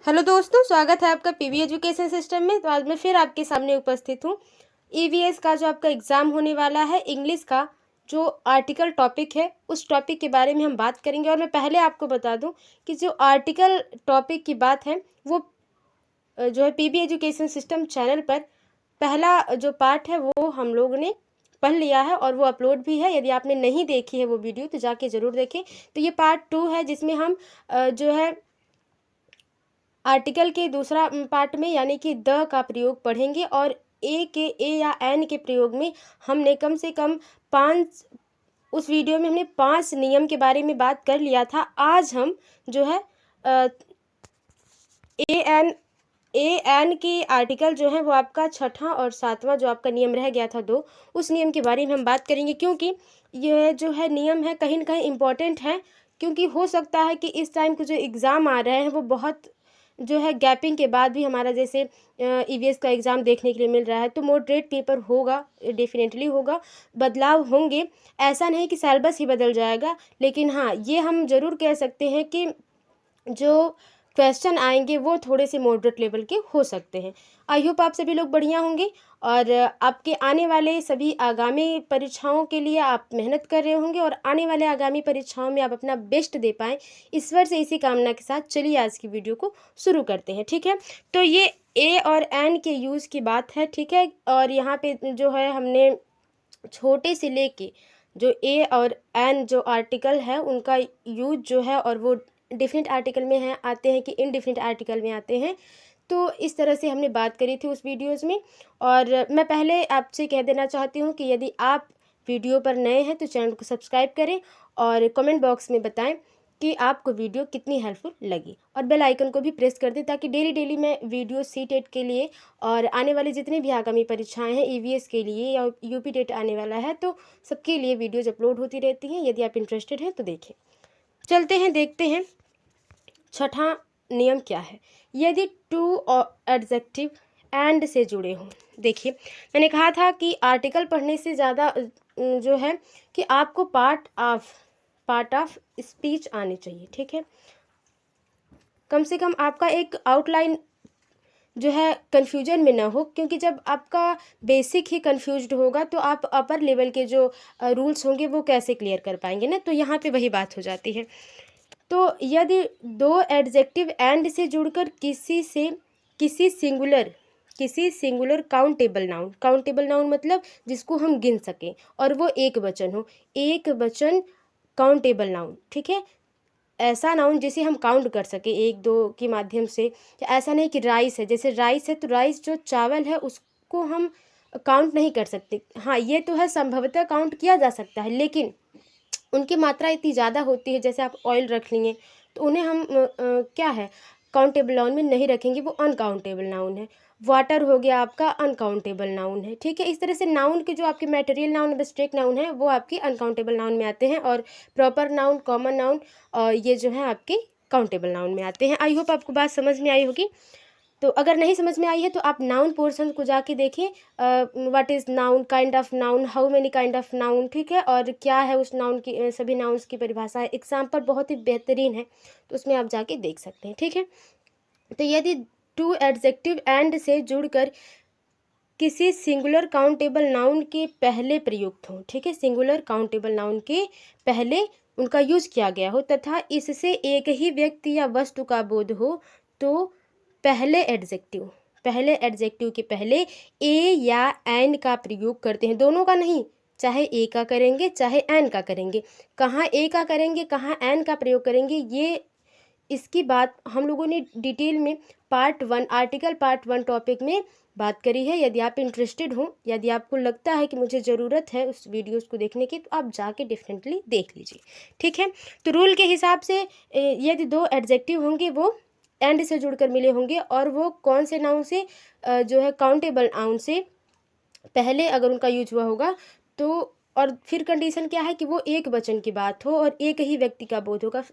Hello दोस्तों, स्वागत है आपका पीवी एजुकेशन सिस्टम में। तो आज मैं फिर आपके सामने उपस्थित हूँ। ईवीएस का जो आपका एग्ज़ाम होने वाला है, इंग्लिश का जो आर्टिकल टॉपिक है, उस टॉपिक के बारे में हम बात करेंगे। और मैं पहले आपको बता दूं कि जो आर्टिकल टॉपिक की बात है वो जो है पीवी एजुकेशन सिस्टम चैनल पर पहला जो पार्ट है वो हम लोग ने पढ़ लिया है और वो अपलोड भी है। यदि आपने नहीं देखी है वो वीडियो तो जाके ज़रूर देखें। तो ये पार्ट 2 है जिसमें हम जो है आर्टिकल के दूसरा पार्ट में यानी कि द का प्रयोग पढ़ेंगे। और ए या एन के प्रयोग में हमने कम से कम 5 उस वीडियो में हमने 5 नियम के बारे में बात कर लिया था। आज हम जो है ए एन की आर्टिकल जो है वो आपका छठा और सातवां जो आपका नियम रह गया था 2, उस नियम के बारे में हम बात करेंगे। क्योंकि यह जो है नियम है कहीं ना कहीं इम्पोर्टेंट है, क्योंकि हो सकता है कि इस टाइम के जो एग्ज़ाम आ रहे हैं वो बहुत जो है गैपिंग के बाद भी हमारा जैसे ईवीएस का एग्ज़ाम देखने के लिए मिल रहा है। तो मॉडरेट पेपर होगा, डेफिनेटली होगा, बदलाव होंगे। ऐसा नहीं कि सिलेबस ही बदल जाएगा, लेकिन हाँ ये हम ज़रूर कह सकते हैं कि जो क्वेश्चन आएंगे वो थोड़े से मॉडरेट लेवल के हो सकते हैं। आई होप आप सभी लोग बढ़िया होंगे और आपके आने वाले सभी आगामी परीक्षाओं के लिए आप मेहनत कर रहे होंगे और आने वाले आगामी परीक्षाओं में आप अपना बेस्ट दे पाएँ, ईश्वर से इसी कामना के साथ चलिए आज की वीडियो को शुरू करते हैं। ठीक है, तो ये ए और एन के यूज़ की बात है। ठीक है, और यहाँ पे जो है हमने छोटे से लेके जो ए और एन जो आर्टिकल है उनका यूज जो है और वो डिफरेंट आर्टिकल में है आते हैं कि इनडिफरेंट आर्टिकल में आते हैं। तो इस तरह से हमने बात करी थी उस वीडियोस में। और मैं पहले आपसे कह देना चाहती हूँ कि यदि आप वीडियो पर नए हैं तो चैनल को सब्सक्राइब करें और कमेंट बॉक्स में बताएं कि आपको वीडियो कितनी हेल्पफुल लगी, और बेल आइकन को भी प्रेस कर दें ताकि डेली मैं वीडियो सी टेट के लिए और आने वाली जितनी भी आगामी परीक्षाएं हैं ईवीएस के लिए या यूपी टेट आने वाला है तो सबके लिए वीडियोज अपलोड होती रहती हैं। यदि आप इंटरेस्टेड हैं तो देखें। चलते हैं, देखते हैं छठा नियम क्या है। यदि टू एडजेक्टिव एंड से जुड़े हों। देखिए, मैंने कहा था कि आर्टिकल पढ़ने से ज़्यादा जो है कि आपको पार्ट ऑफ स्पीच आनी चाहिए। ठीक है, कम से कम आपका एक आउटलाइन जो है कन्फ्यूजन में ना हो, क्योंकि जब आपका बेसिक ही कन्फ्यूज्ड होगा तो आप अपर लेवल के जो रूल्स होंगे वो कैसे क्लियर कर पाएंगे ना। तो यहाँ पे वही बात हो जाती है। तो यदि 2 एडजेक्टिव एंड से जुड़कर किसी सिंगुलर काउंटेबल नाउन मतलब जिसको हम गिन सकें और वो एक वचन हो, एक वचन काउंटेबल नाउन। ठीक है, ऐसा नाउन जिसे हम काउंट कर सके 1-2 के माध्यम से। ऐसा नहीं कि राइस है, जैसे राइस है तो राइस जो चावल है उसको हम काउंट नहीं कर सकते। हाँ ये तो है, संभवतः काउंट किया जा सकता है, लेकिन उनकी मात्रा इतनी ज़्यादा होती है। जैसे आप ऑयल रख लिए तो उन्हें हम क्या है, काउंटेबल नाउन में नहीं रखेंगे, वो अनकाउंटेबल नाउन है। वाटर हो गया आपका अनकाउंटेबल नाउन है। ठीक है, इस तरह से नाउन के जो आपके मटेरियल नाउन एब्स्ट्रैक्ट नाउन है वो आपके अनकाउंटेबल नाउन में आते हैं, और प्रॉपर नाउन, कॉमन नाउन ये जो है आपके काउंटेबल नाउन में आते हैं। आई होप आपको बात समझ में आई होगी। तो अगर नहीं समझ में आई है तो आप नाउन पोर्शन को जाके देखें, what is noun, kind of noun, how many kind of noun. ठीक है, और क्या है उस नाउन की, सभी नाउन्स की परिभाषा है। एग्जाम्पल बहुत ही बेहतरीन है तो उसमें आप जाके देख सकते हैं। ठीक है, तो यदि 2 एडजेक्टिव एंड से जुड़कर किसी सिंगुलर काउंटेबल नाउन के पहले प्रयुक्त हो, ठीक है, सिंगुलर काउंटेबल नाउन के पहले उनका यूज किया गया हो तथा इससे एक ही व्यक्ति या वस्तु का बोध हो, तो पहले एडजेक्टिव के पहले ए या एन का प्रयोग करते हैं। दोनों का नहीं, चाहे ए का करेंगे चाहे एन का करेंगे। कहाँ ए का करेंगे कहाँ एन का प्रयोग करेंगे, ये इसकी बात हम लोगों ने डिटेल में आर्टिकल पार्ट 1 टॉपिक में बात करी है। यदि आप इंटरेस्टेड हो, यदि आपको लगता है कि मुझे ज़रूरत है उस वीडियोस को देखने की, तो आप जाके डेफिनेटली देख लीजिए। ठीक है, तो रूल के हिसाब से यदि 2 एडजेक्टिव होंगे वो एंड से जुड़कर मिले होंगे, और वो कौन से नाउन से, जो है काउंटेबल नाउन से पहले अगर उनका यूज हुआ होगा तो, और फिर कंडीशन क्या है कि वो एक वचन की बात हो और एक ही व्यक्ति का बोध होगा।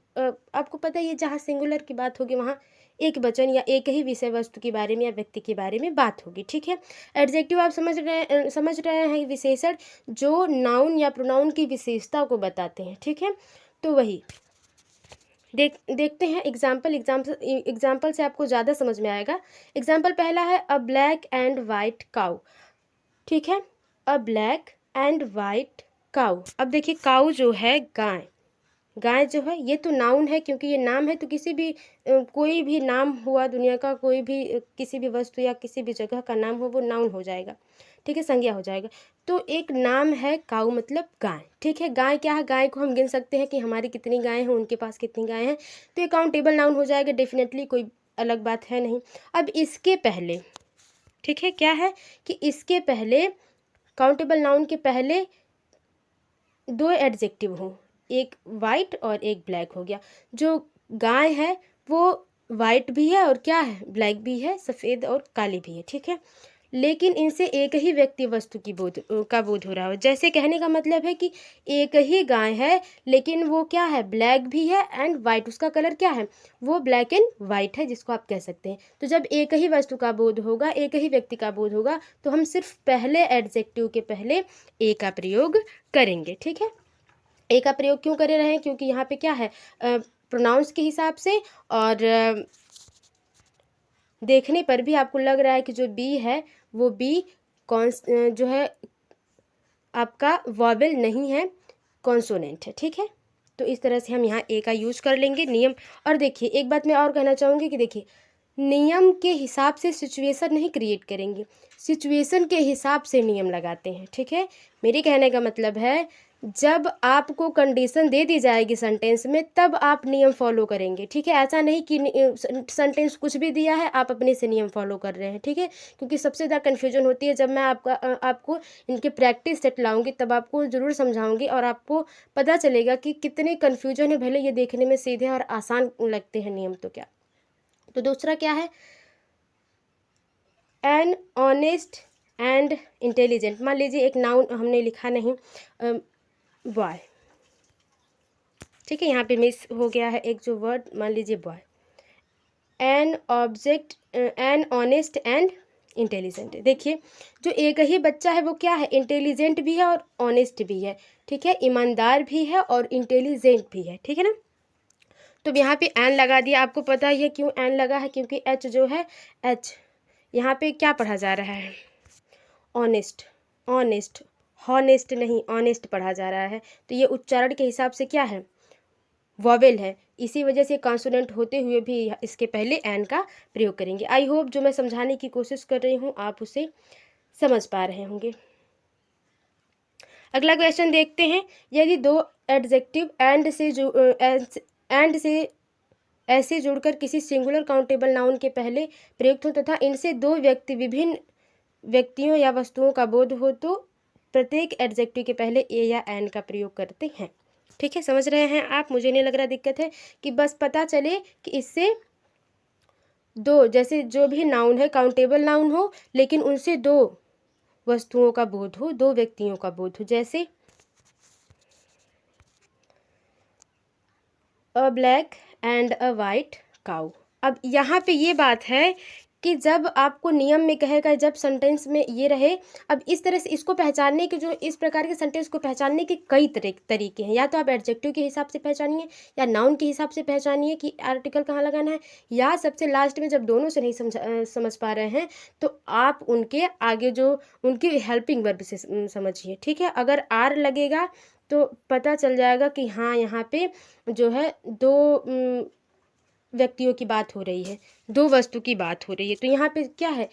आपको पता है ये जहाँ सिंगुलर की बात होगी वहाँ एक वचन या एक ही विषय वस्तु के बारे में या व्यक्ति के बारे में बात होगी। ठीक है, एडजेक्टिव आप समझ रहे हैं, विशेषण जो नाउन या प्रोनाउन की विशेषता को बताते हैं। ठीक है, तो वही देखते हैं एग्जाम्पल से आपको ज़्यादा समझ में आएगा। एग्जाम्पल पहला है अ ब्लैक एंड वाइट काऊ। ठीक है, a black and white cow. अब देखिए काऊ जो है गाय, गाय जो है ये तो नाउन है, क्योंकि ये नाम है तो किसी भी कोई भी नाम हुआ दुनिया का, कोई भी किसी भी वस्तु या किसी भी जगह का नाम हो वो नाउन हो जाएगा। ठीक है, संज्ञा हो जाएगा। तो एक नाम है काऊ मतलब गाय। ठीक है, गाय क्या है, गाय को हम गिन सकते हैं कि हमारी कितनी गायें हैं, उनके पास कितनी गायें हैं, तो ये काउंटेबल नाउन हो जाएगा डेफिनेटली, कोई अलग बात है नहीं। अब इसके पहले, ठीक है, क्या है कि इसके पहले काउंटेबल नाउन के पहले दो एडजेक्टिव हो, एक वाइट और एक ब्लैक हो गया। जो गाय है वो वाइट भी है और क्या है, ब्लैक भी है, सफ़ेद और काली भी है। ठीक है, लेकिन इनसे एक ही व्यक्ति वस्तु की का बोध हो रहा हो। जैसे कहने का मतलब है कि एक ही गाय है लेकिन वो क्या है, ब्लैक भी है एंड वाइट, उसका कलर क्या है, वो ब्लैक एंड वाइट है, जिसको आप कह सकते हैं। तो जब एक ही वस्तु का बोध होगा, एक ही व्यक्ति का बोध होगा, तो हम सिर्फ पहले एडजेक्टिव के पहले ए का प्रयोग करेंगे। ठीक है, ए का प्रयोग क्यों कर रहे हैं, क्योंकि यहाँ पे क्या है, प्रोनाउंस के हिसाब से, और देखने पर भी आपको लग रहा है कि जो बी है वो बी जो है आपका वॉवेल नहीं है, कॉन्सोनेंट है। ठीक है, तो इस तरह से हम यहाँ ए का यूज कर लेंगे नियम। और देखिए एक बात मैं और कहना चाहूँगी कि देखिए नियम के हिसाब से सिचुएशन नहीं क्रिएट करेंगे, सिचुएशन के हिसाब से नियम लगाते हैं। ठीक है, मेरे कहने का मतलब है जब आपको कंडीशन दे दी जाएगी सेंटेंस में तब आप नियम फॉलो करेंगे। ठीक है, ऐसा नहीं कि सेंटेंस कुछ भी दिया है आप अपने से नियम फॉलो कर रहे हैं। ठीक है, क्योंकि सबसे ज़्यादा कन्फ्यूजन होती है। जब मैं आपको इनके प्रैक्टिस सेट लाऊंगी तब आपको ज़रूर समझाऊंगी और आपको पता चलेगा कि कितने कन्फ्यूजन है। भले ये देखने में सीधे और आसान लगते हैं नियम तो क्या। तो दूसरा क्या है, एन ऑनेस्ट एंड इंटेलिजेंट। मान लीजिए एक नाउन हमने लिखा नहीं, बॉय। ठीक है, यहाँ पे मिस हो गया है एक जो वर्ड, मान लीजिए boy. An object, an honest and intelligent. देखिए जो एक ही बच्चा है वो क्या है, इंटेलिजेंट भी है और ऑनेस्ट भी है। ठीक है, ईमानदार भी है और इंटेलिजेंट भी है। ठीक है ना, तो यहाँ पे एन लगा दिया। आपको पता ही है क्यों एन लगा है, क्योंकि एच जो है, एच यहाँ पे क्या पढ़ा जा रहा है, ऑनेस्ट, ऑनेस्ट, हॉनेस्ट नहीं, ऑनेस्ट पढ़ा जा रहा है। तो ये उच्चारण के हिसाब से क्या है, वॉवेल है, इसी वजह से कॉन्सोनेंट होते हुए भी इसके पहले एन का प्रयोग करेंगे। आई होप जो मैं समझाने की कोशिश कर रही हूँ आप उसे समझ पा रहे होंगे। अगला क्वेश्चन देखते हैं, यदि दो एडजेक्टिव एंड से ऐसे जुड़कर किसी सिंगुलर काउंटेबल नाउन के पहले प्रयुक्त हो तथा इनसे दो व्यक्ति विभिन्न व्यक्तियों या वस्तुओं का बोध हो तो प्रत्येक एडजेक्टिव के पहले ए या एन का प्रयोग करते हैं। ठीक है, समझ रहे हैं आप, मुझे नहीं लग रहा दिक्कत है, कि बस पता चले कि इससे दो, जैसे जो भी नाउन है काउंटेबल नाउन हो लेकिन उनसे दो वस्तुओं का बोध हो, दो व्यक्तियों का बोध हो। जैसे a black and a white cow. अब यहाँ पे ये बात है कि जब आपको नियम में कहेगा, जब सेंटेंस में ये रहे, अब इस तरह से इसको पहचानने के, जो इस प्रकार के सेंटेंस को पहचानने के कई तरीके हैं। या तो आप एडजेक्टिव के हिसाब से पहचानिए या नाउन के हिसाब से पहचानिए कि आर्टिकल कहाँ लगाना है, या सबसे लास्ट में जब दोनों से नहीं समझ पा रहे हैं तो आप उनके आगे जो उनकी हेल्पिंग वर्ब से समझिए। ठीक है, अगर आर लगेगा तो पता चल जाएगा कि हाँ यहाँ पे जो है दो व्यक्तियों की बात हो रही है, दो वस्तु की बात हो रही है। तो यहाँ पे क्या है,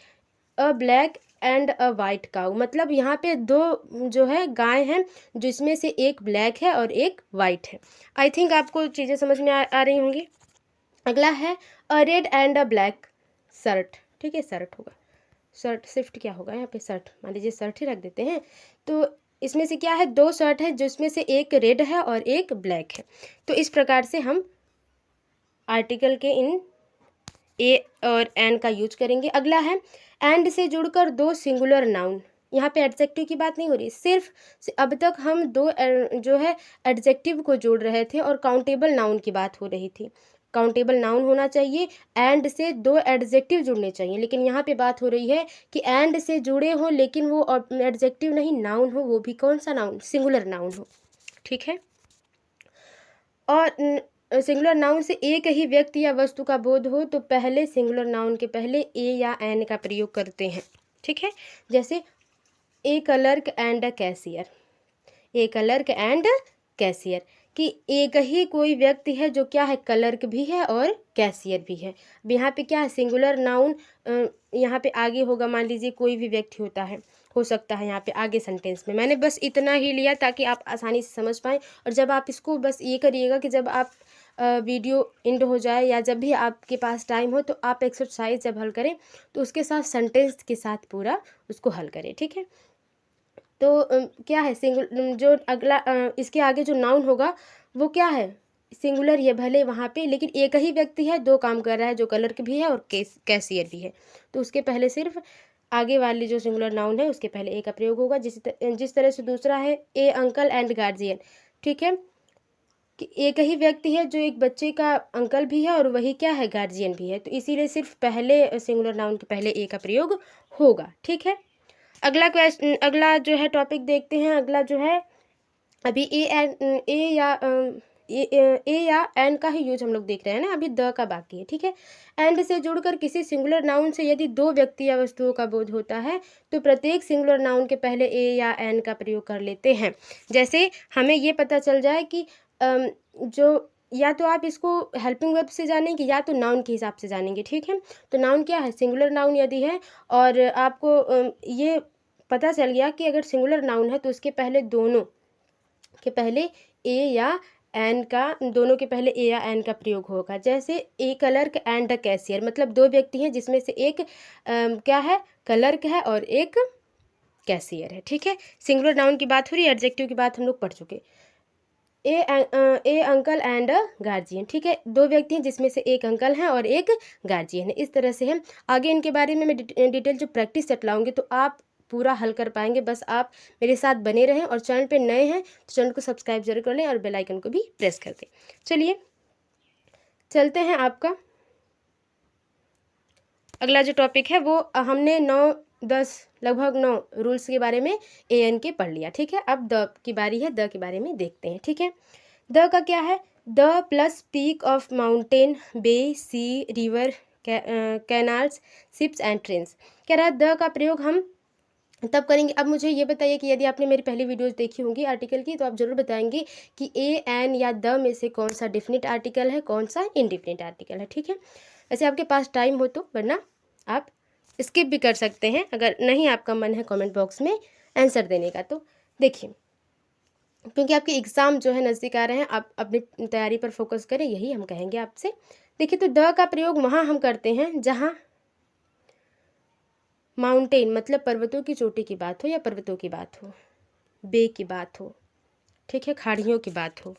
a black and a white cow, मतलब यहाँ पे दो जो है गाय हैं जिसमें से एक ब्लैक है और एक वाइट है। आई थिंक आपको चीज़ें समझ में आ रही होंगी। अगला है a red and a black shirt. ठीक है, शर्ट होगा, शर्ट शिफ्ट क्या होगा यहाँ पे, शर्ट मान लीजिए शर्ट ही रख देते हैं। तो इसमें से क्या है, दो शर्ट है जिसमें से एक रेड है और एक ब्लैक है। तो इस प्रकार से हम आर्टिकल के इन ए और एन का यूज करेंगे। अगला है एंड से जुड़कर दो सिंगुलर नाउन। यहाँ पे एडजेक्टिव की बात नहीं हो रही, सिर्फ अब तक हम दो जो है एडजेक्टिव को जोड़ रहे थे और काउंटेबल नाउन की बात हो रही थी। काउंटेबल नाउन होना चाहिए, एंड से दो एडजेक्टिव जुड़ने चाहिए, लेकिन यहाँ पे बात हो रही है कि एंड से जुड़े हो लेकिन वो एडजेक्टिव नहीं नाउन हो, वो भी कौन सा नाउन, सिंगुलर नाउन हो। ठीक है, और सिंगुलर नाउन से एक ही व्यक्ति या वस्तु का बोध हो तो पहले सिंगुलर नाउन के पहले ए या एन का प्रयोग करते हैं। ठीक है, जैसे a clerk and a cashier, a clerk and cashier, कि एक ही कोई व्यक्ति है जो क्या है, क्लर्क भी है और कैशियर भी है। अब यहाँ पे क्या है, सिंगुलर नाउन यहाँ पे आगे होगा, मान लीजिए कोई भी व्यक्ति होता है, हो सकता है यहाँ पे आगे सेंटेंस में। मैंने बस इतना ही लिया ताकि आप आसानी से समझ पाएँ। और जब आप इसको बस ये करिएगा कि जब आप वीडियो एंड हो जाए या जब भी आपके पास टाइम हो तो आप एक्सरसाइज जब हल करें तो उसके साथ सेंटेंस के साथ पूरा उसको हल करें। ठीक है, तो क्या है जो अगला इसके आगे जो नाउन होगा वो क्या है, सिंगुलर ये भले वहाँ पे, लेकिन एक ही व्यक्ति है, दो काम कर रहा है, जो क्लर्क भी है और कैशियर भी है, तो उसके पहले सिर्फ आगे वाली जो सिंगुलर नाउन है उसके पहले ए का प्रयोग होगा। जिस तरह से दूसरा है ए अंकल एंड गार्जियन। ठीक है, कि एक ही व्यक्ति है जो एक बच्चे का अंकल भी है और वही क्या है, गार्जियन भी है, तो इसीलिए सिर्फ पहले सिंगुलर नाउन के पहले ए का प्रयोग होगा। ठीक है, अगला जो है टॉपिक देखते हैं। अगला जो है अभी ए या एन का ही यूज हम लोग देख रहे हैं ना, अभी द का बाकी है। ठीक है, एंड से जुड़कर किसी सिंगुलर नाउन से यदि दो व्यक्ति या वस्तुओं का बोध होता है तो प्रत्येक सिंगुलर नाउन के पहले ए या एन का प्रयोग कर लेते हैं। जैसे हमें ये पता चल जाए कि जो या तो आप इसको हेल्पिंग वर्ब से जानेंगे या तो नाउन के हिसाब से जानेंगे। ठीक है, तो नाउन क्या है, सिंगुलर नाउन यदि है और आपको ये पता चल गया कि अगर सिंगुलर नाउन है तो उसके पहले दोनों के पहले ए या एन का, दोनों के पहले ए या एन का प्रयोग होगा। जैसे a clerk and the cashier, मतलब दो व्यक्ति हैं जिसमें से एक क्या है, क्लर्क है और एक कैशियर है। ठीक है, सिंगुलर नाउन की बात हो रही है, एडजेक्टिव की बात हम लोग पढ़ चुके। ए अंकल एंड अ गार्जियन। ठीक है, दो व्यक्ति हैं जिसमें से एक अंकल हैं और एक गार्जियन है। इस तरह से हम आगे इनके बारे में मैं डिटेल जो प्रैक्टिस चलाऊंगी तो आप पूरा हल कर पाएंगे। बस आप मेरे साथ बने रहें और चैनल पे नए हैं तो चैनल को सब्सक्राइब जरूर कर लें और बेल आइकन को भी प्रेस कर दें। चलिए चलते हैं, आपका अगला जो टॉपिक है वो हमने 9-10 लगभग 9 रूल्स के बारे में ए एन के पढ़ लिया। ठीक है, अब द की बारी है, द के बारे में देखते हैं। ठीक है, द का क्या है, the plus peak of mountain, bay, sea, river, canals, ships and trains. कह रहा है द का प्रयोग हम तब करेंगे। अब मुझे ये बताइए कि यदि आपने मेरी पहली वीडियोस देखी होंगी आर्टिकल की तो आप ज़रूर बताएंगे कि ए एन या द में से कौन सा डिफिनिट आर्टिकल है, कौन सा इनडिफिनिट आर्टिकल है। ठीक है, वैसे आपके पास टाइम हो तो, वरना आप स्किप भी कर सकते हैं अगर नहीं आपका मन है कमेंट बॉक्स में आंसर देने का। तो देखिए, क्योंकि आपके एग्ज़ाम जो है नज़दीक आ रहे हैं, आप अपनी तैयारी पर फोकस करें, यही हम कहेंगे आपसे। देखिए, तो द का प्रयोग वहाँ हम करते हैं जहाँ माउंटेन मतलब पर्वतों की चोटी की बात हो या पर्वतों की बात हो, बे की बात हो, ठीक है, खाड़ियों की बात हो,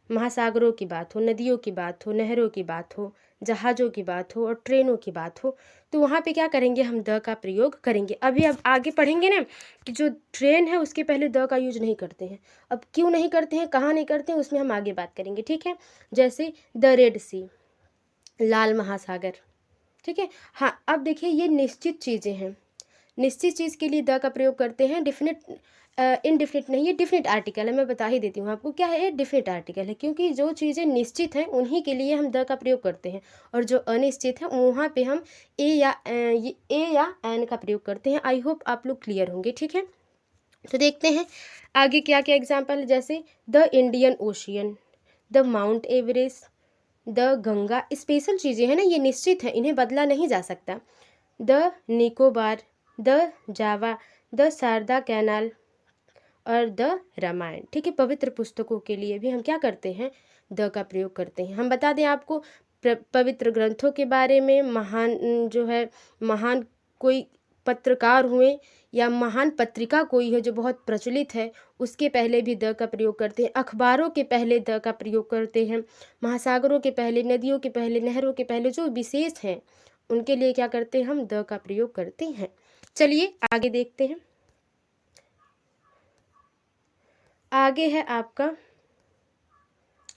महासागरों की बात हो, नदियों की बात हो, नहरों की बात हो, जहाज़ों की बात हो और ट्रेनों की बात हो, तो वहाँ पे क्या करेंगे, हम द का प्रयोग करेंगे। अभी अब आगे पढ़ेंगे ना कि जो ट्रेन है उसके पहले द का यूज नहीं करते हैं। अब क्यों नहीं करते हैं, कहाँ नहीं करते हैं, उसमें हम आगे बात करेंगे। ठीक है, जैसे द रेड सी, लाल महासागर। ठीक है, हाँ अब देखिए ये निश्चित चीज़ें हैं, निश्चित चीज़ के लिए द का प्रयोग करते हैं। डिफिनिट इनडिफिनिट नहीं, ये डिफिनिट आर्टिकल है। मैं बता ही देती हूँ आपको क्या है, ये डिफिनिट आर्टिकल है, क्योंकि जो चीज़ें निश्चित हैं उन्हीं के लिए हम द का प्रयोग करते हैं और जो अनिश्चित है वहाँ पे हम ए या एन का प्रयोग करते हैं। आई होप आप लोग क्लियर होंगे। ठीक है, तो देखते हैं आगे क्या क्या एग्जाम्पल है। जैसे the Indian ocean, the mount Everest, the Ganga, special चीज़ें हैं ना, ये निश्चित है, इन्हें बदला नहीं जा सकता। The Nicobar, the Java, the Sharda canal और द रामायण। ठीक है, पवित्र पुस्तकों के लिए भी हम क्या करते हैं, द का प्रयोग करते हैं। हम बता दें आपको पवित्र ग्रंथों के बारे में, महान जो है, महान कोई पत्रकार हुए या महान पत्रिका कोई है जो बहुत प्रचलित है, उसके पहले भी द का प्रयोग करते हैं। अखबारों के पहले द का प्रयोग करते हैं। महासागरों के पहले, नदियों के पहले, नहरों के पहले जो विशेष हैं उनके लिए क्या करते हैं, हम द का प्रयोग करते हैं। चलिए आगे देखते हैं। आगे है आपका,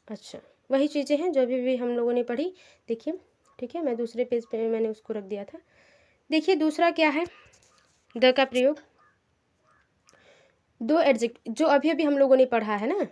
अच्छा वही चीज़ें हैं जो अभी भी हम लोगों ने पढ़ी। देखिए, ठीक है, मैं दूसरे पेज पे मैंने उसको रख दिया था। देखिए दूसरा क्या है, द का प्रयोग, दो एडजेक्ट जो अभी अभी हम लोगों ने पढ़ा है ना,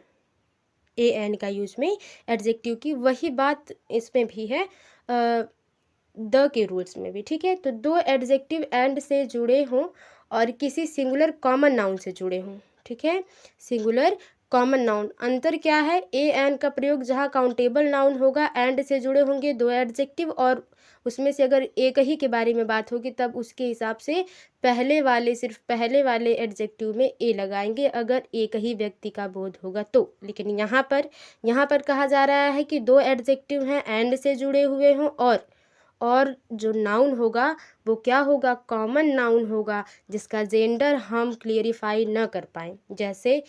ए एन का यूज में एडजेक्टिव की। वही बात इसमें भी है द के रूल्स में भी, ठीक है। तो दो एडजेक्टिव एंड से जुड़े हों और किसी सिंगुलर कॉमन नाउन से जुड़े हों, ठीक है। सिंगुलर कॉमन नाउन, अंतर क्या है, ए एन का प्रयोग जहाँ काउंटेबल नाउन होगा, एंड से जुड़े होंगे दो एडजेक्टिव, और उसमें से अगर एक ही के बारे में बात होगी तब उसके हिसाब से सिर्फ पहले वाले एडजेक्टिव में ए लगाएंगे अगर एक ही व्यक्ति का बोध होगा तो। लेकिन यहाँ पर कहा जा रहा है कि दो एडजेक्टिव हैं, एंड से जुड़े हुए हों, और जो नाउन होगा वो क्या होगा, कॉमन नाउन होगा, जिसका जेंडर हम क्लियरिफाई न कर पाएँ। जैसे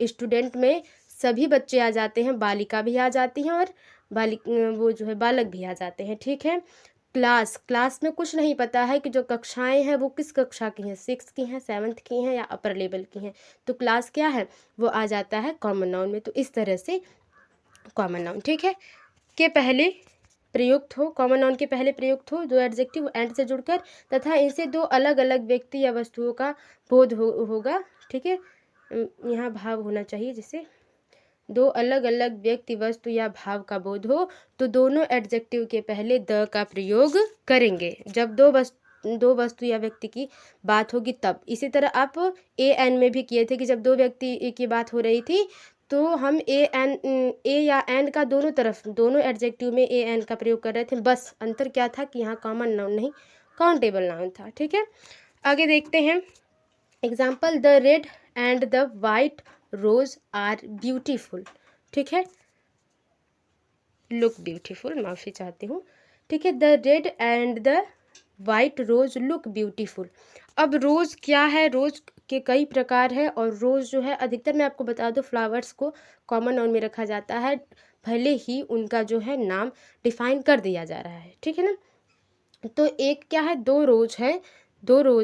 स्टूडेंट में सभी बच्चे आ जाते हैं, बालिका भी आ जाती हैं और बालक भी आ जाते हैं, ठीक है। क्लास में कुछ नहीं पता है कि जो कक्षाएं हैं वो किस कक्षा की हैं, 6 की हैं, 7th की हैं या अपर लेवल की हैं, तो क्लास क्या है, वो आ जाता है कॉमन नाउन में। तो इस तरह से कॉमन नाउन, ठीक है, के पहले प्रयुक्त हो, कॉमन नाउन के पहले प्रयुक्त हो दो एडजेक्टिव एंड से जुड़कर, तथा इनसे दो अलग अलग व्यक्ति या वस्तुओं का बोध होगा, ठीक है। यहाँ भाव होना चाहिए, जिससे दो अलग अलग व्यक्ति, वस्तु या भाव का बोध हो, तो दोनों एडजेक्टिव के पहले द का प्रयोग करेंगे जब दो वस्तु या व्यक्ति की बात होगी तब। इसी तरह आप ए एन में भी किए थे कि जब दो व्यक्ति की बात हो रही थी तो हम ए या एन का दोनों एडजेक्टिव में ए एन का प्रयोग कर रहे थे, बस अंतर क्या था कि यहाँ कॉमन नाउन नहीं काउंटेबल नाउन था, ठीक है। आगे देखते हैं example, the red and the white rose are beautiful, ठीक है, लुक ब्यूटीफुल, माफ़ी चाहती हूँ, ठीक है। The red and the white rose look beautiful. अब रोज़ क्या है, रोज़ के कई प्रकार है, और रोज़ जो है अधिकतर मैं आपको बता दूँ फ्लावर्स को कॉमन नाउन में रखा जाता है, भले ही उनका जो है नाम डिफाइन कर दिया जा रहा है, ठीक है ना। तो एक क्या है, दो रोज़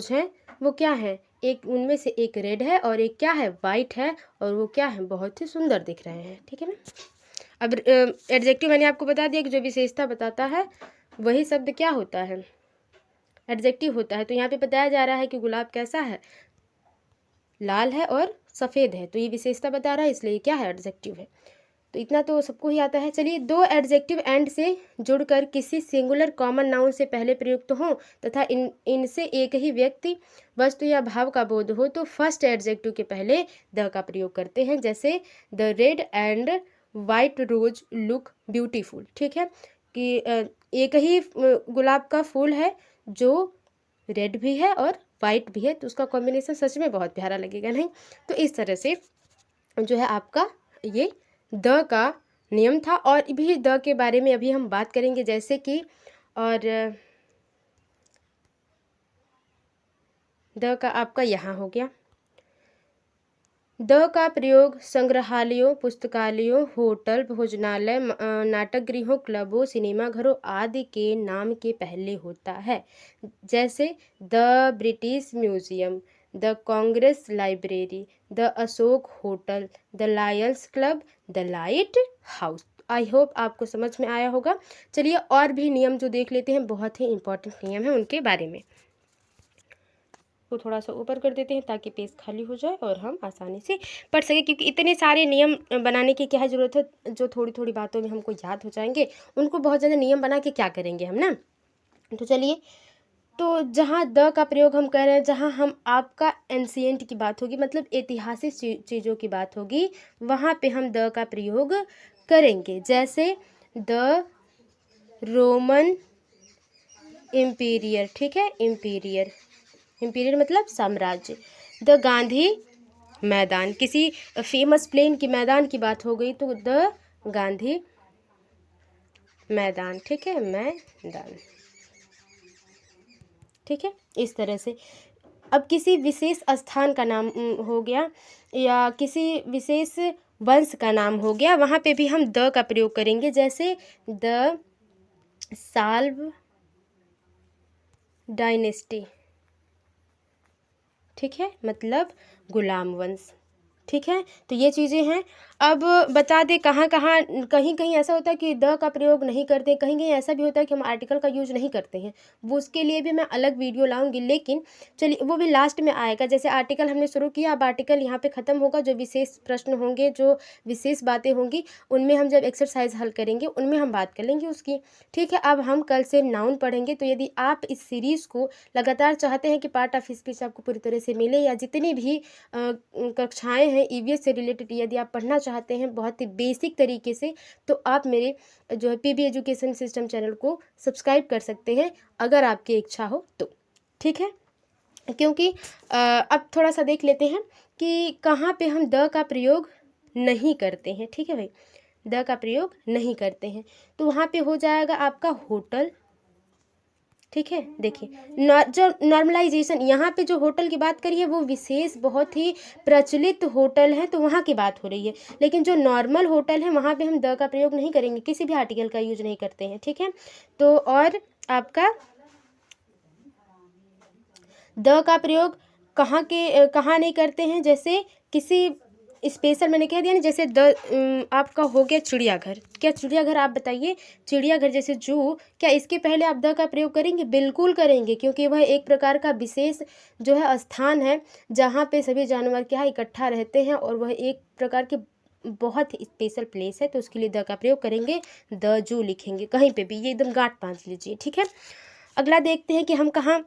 हैं, वो क्या है, एक उनमें से एक रेड है और एक क्या है, वाइट है, और वो क्या है, बहुत ही सुंदर दिख रहे हैं, ठीक है ना। अब एडजेक्टिव मैंने आपको बता दिया कि जो विशेषता बताता है वही शब्द क्या होता है, एडजेक्टिव होता है। तो यहाँ पे बताया जा रहा है कि गुलाब कैसा है, लाल है और सफ़ेद है, तो ये विशेषता बता रहा है, इसलिए क्या है, एडजेक्टिव है। तो इतना तो सबको ही आता है। चलिए, दो एडजेक्टिव एंड से जुड़कर किसी सिंगुलर कॉमन नाउन से पहले प्रयुक्त हों तथा इनसे एक ही व्यक्ति, वस्तु या भाव का बोध हो, तो फर्स्ट एडजेक्टिव के पहले द का प्रयोग करते हैं। जैसे the red and white rose look beautiful, ठीक है, कि एक ही गुलाब का फूल है जो रेड भी है और वाइट भी है, तो उसका कॉम्बिनेशन सच में बहुत प्यारा लगेगा, नहीं। तो इस तरह से जो है आपका ये द का नियम था, और भी द के बारे में अभी हम बात करेंगे, जैसे कि, और द का आपका यहाँ हो गया। द का प्रयोग संग्रहालयों, पुस्तकालयों, होटल, भोजनालय, नाटक गृहों, क्लबों, सिनेमाघरों आदि के नाम के पहले होता है। जैसे the British museum, the Congress library, the Ashok hotel, the Lions club, the light house. I hope आपको समझ में आया होगा। चलिए, और भी नियम जो देख लेते हैं, बहुत ही इंपॉर्टेंट नियम है, उनके बारे में। को थोड़ा सा ऊपर कर देते हैं ताकि पेज खाली हो जाए और हम आसानी से पढ़ सकें, क्योंकि इतने सारे नियम बनाने की क्या ज़रूरत है, जो थोड़ी थोड़ी बातों में हमको याद हो जाएंगे, उनको बहुत ज़्यादा नियम बना के क्या करेंगे हम ना। तो चलिए, तो जहाँ द का प्रयोग हम कर रहे हैं, जहाँ हम आपका एंशिएंट की बात होगी, मतलब ऐतिहासिक चीज़ों की बात होगी, वहाँ पे हम द का प्रयोग करेंगे। जैसे द रोमन इम्पीरियर, ठीक है, इम्पीरियर मतलब साम्राज्य। द गांधी मैदान, किसी फेमस प्लेन की मैदान की बात हो गई तो द गांधी मैदान, ठीक है, मैदान, ठीक है, इस तरह से। अब किसी विशेष स्थान का नाम हो गया या किसी विशेष वंश का नाम हो गया, वहाँ पे भी हम द का प्रयोग करेंगे। जैसे द साल्व डायनेस्टी, ठीक है, मतलब गुलाम वंश, ठीक है। तो ये चीज़ें हैं। अब बता दें कहाँ-कहाँ कहीं-कहीं ऐसा होता है कि द का प्रयोग नहीं करते, कहीं-कहीं ऐसा भी होता है कि हम आर्टिकल का यूज़ नहीं करते हैं। वो उसके लिए भी मैं अलग वीडियो लाऊँगी, लेकिन चलिए वो भी लास्ट में आएगा। जैसे आर्टिकल हमने शुरू किया, अब आर्टिकल यहाँ पे ख़त्म होगा। जो विशेष प्रश्न होंगे, जो विशेष बातें होंगी, उनमें हम जब एक्सरसाइज़ हल करेंगे, उनमें हम बात कर लेंगे उसकी। ठीक है, अब हम कल से नाउन पढ़ेंगे। तो यदि आप इस सीरीज़ को लगातार चाहते हैं कि पार्ट ऑफ स्पीच आपको पूरी तरह से मिले, या जितनी भी कक्षाएँ हैं ईवीएस से रिलेटेड यदि आप पढ़ना चाहते हैं बहुत ही बेसिक तरीके से, तो आप मेरे जो है पीबी एजुकेशन सिस्टम चैनल को सब्सक्राइब कर सकते हैं, अगर आपकी इच्छा हो तो। ठीक है, क्योंकि अब थोड़ा सा देख लेते हैं कि कहाँ पे हम द का प्रयोग नहीं करते हैं। ठीक है भाई, द का प्रयोग नहीं करते हैं, तो वहाँ पे हो जाएगा आपका होटल। ठीक है, देखिए जो नॉर्मलाइजेशन, यहाँ पे जो होटल की बात करी है वो विशेष बहुत ही प्रचलित होटल है, तो वहाँ की बात हो रही है। लेकिन जो नॉर्मल होटल है वहाँ पे हम द का प्रयोग नहीं करेंगे, किसी भी आर्टिकल का यूज नहीं करते हैं। ठीक है, तो और आपका द का प्रयोग कहाँ नहीं करते हैं, जैसे किसी स्पेशल मैंने कह दिया ना, जैसे आपका हो गया चिड़ियाघर। क्या चिड़ियाघर, आप बताइए, चिड़ियाघर जैसे जू, क्या इसके पहले आप द का प्रयोग करेंगे? बिल्कुल करेंगे, क्योंकि वह एक प्रकार का विशेष जो है स्थान है, जहाँ पे सभी जानवर क्या है इकट्ठा रहते हैं, और वह एक प्रकार की बहुत ही स्पेशल प्लेस है, तो उसके लिए द का प्रयोग करेंगे। द जू लिखेंगे कहीं पे भी, ये एकदम गांठ बांध लीजिए। ठीक है, अगला देखते हैं कि हम कहाँ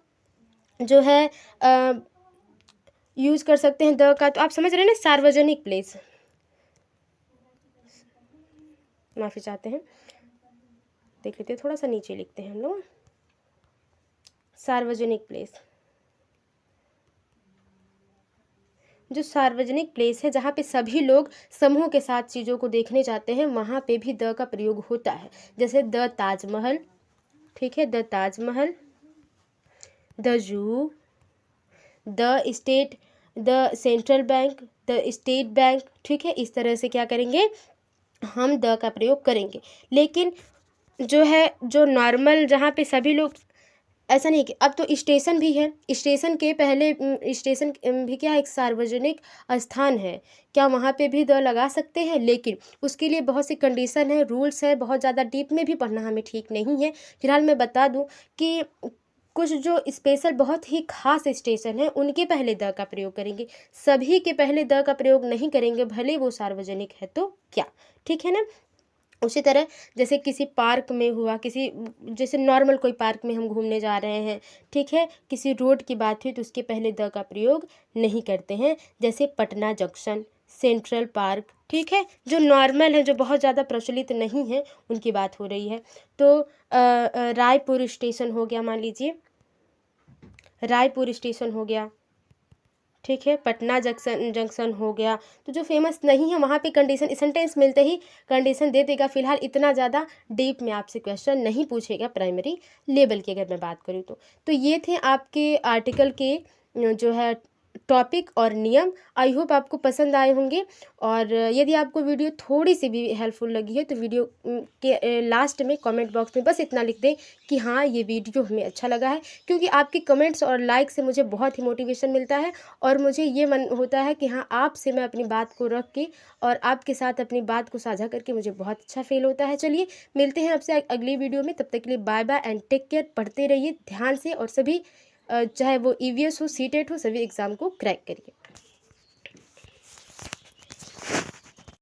जो है यूज़ कर सकते हैं द का। तो आप समझ रहे हैं ना, सार्वजनिक प्लेस, माफ़ी चाहते हैं, देख लेते हैं, थोड़ा सा नीचे लिखते हैं हम लोग, सार्वजनिक प्लेस। जो सार्वजनिक प्लेस है, जहाँ पे सभी लोग समूह के साथ चीज़ों को देखने जाते हैं, वहाँ पे भी द का प्रयोग होता है। जैसे द ताजमहल, ठीक है, the Taj Mahal, the zoo, the state, the central bank, the state bank. ठीक है, इस तरह से क्या करेंगे, हम द का प्रयोग करेंगे। लेकिन जो है, जो नॉर्मल जहाँ पे सभी लोग, ऐसा नहीं कि अब तो स्टेशन भी है, स्टेशन के पहले स्टेशन भी क्या है, एक सार्वजनिक स्थान है, क्या वहाँ पे भी द लगा सकते हैं? लेकिन उसके लिए बहुत सी कंडीशन है, रूल्स है, बहुत ज़्यादा डीप में भी पढ़ना हमें ठीक नहीं है। फिलहाल मैं बता दूं कि कुछ जो स्पेशल बहुत ही खास स्टेशन है, उनके पहले द का प्रयोग करेंगे, सभी के पहले द का प्रयोग नहीं करेंगे, भले वो सार्वजनिक है तो क्या। ठीक है ना, उसी तरह जैसे किसी पार्क में हुआ, किसी जैसे नॉर्मल कोई पार्क में हम घूमने जा रहे हैं, ठीक है, किसी रोड की बात हुई तो उसके पहले द का प्रयोग नहीं करते हैं। जैसे पटना जंक्शन, सेंट्रल पार्क, ठीक है, जो नॉर्मल है, जो बहुत ज़्यादा प्रचलित नहीं है, उनकी बात हो रही है। तो रायपुर स्टेशन हो गया, मान लीजिए रायपुर स्टेशन हो गया, ठीक है, पटना जंक्शन जंक्शन हो गया। तो जो फेमस नहीं है वहाँ पे कंडीशन, सेंटेंस मिलते ही कंडीशन दे देगा। फिलहाल इतना ज़्यादा डीप में आपसे क्वेश्चन नहीं पूछेगा प्राइमरी लेवल की, अगर मैं बात करूँ तो ये थे आपके आर्टिकल के जो है टॉपिक और नियम। आई होप आपको पसंद आए होंगे, और यदि आपको वीडियो थोड़ी सी भी हेल्पफुल लगी है तो वीडियो के लास्ट में कमेंट बॉक्स में बस इतना लिख दें कि हाँ, ये वीडियो हमें अच्छा लगा है, क्योंकि आपके कमेंट्स और लाइक से मुझे बहुत ही मोटिवेशन मिलता है, और मुझे ये मन होता है कि हाँ, आपसे मैं अपनी बात को रख के और आपके साथ अपनी बात को साझा करके मुझे बहुत अच्छा फील होता है। चलिए मिलते हैं आपसे अगली वीडियो में, तब तक के लिए bye bye and take care. पढ़ते रहिए ध्यान से, और सभी चाहे वो ईवीएस हो, सीटेट हो, सभी एग्ज़ाम को क्रैक करिए।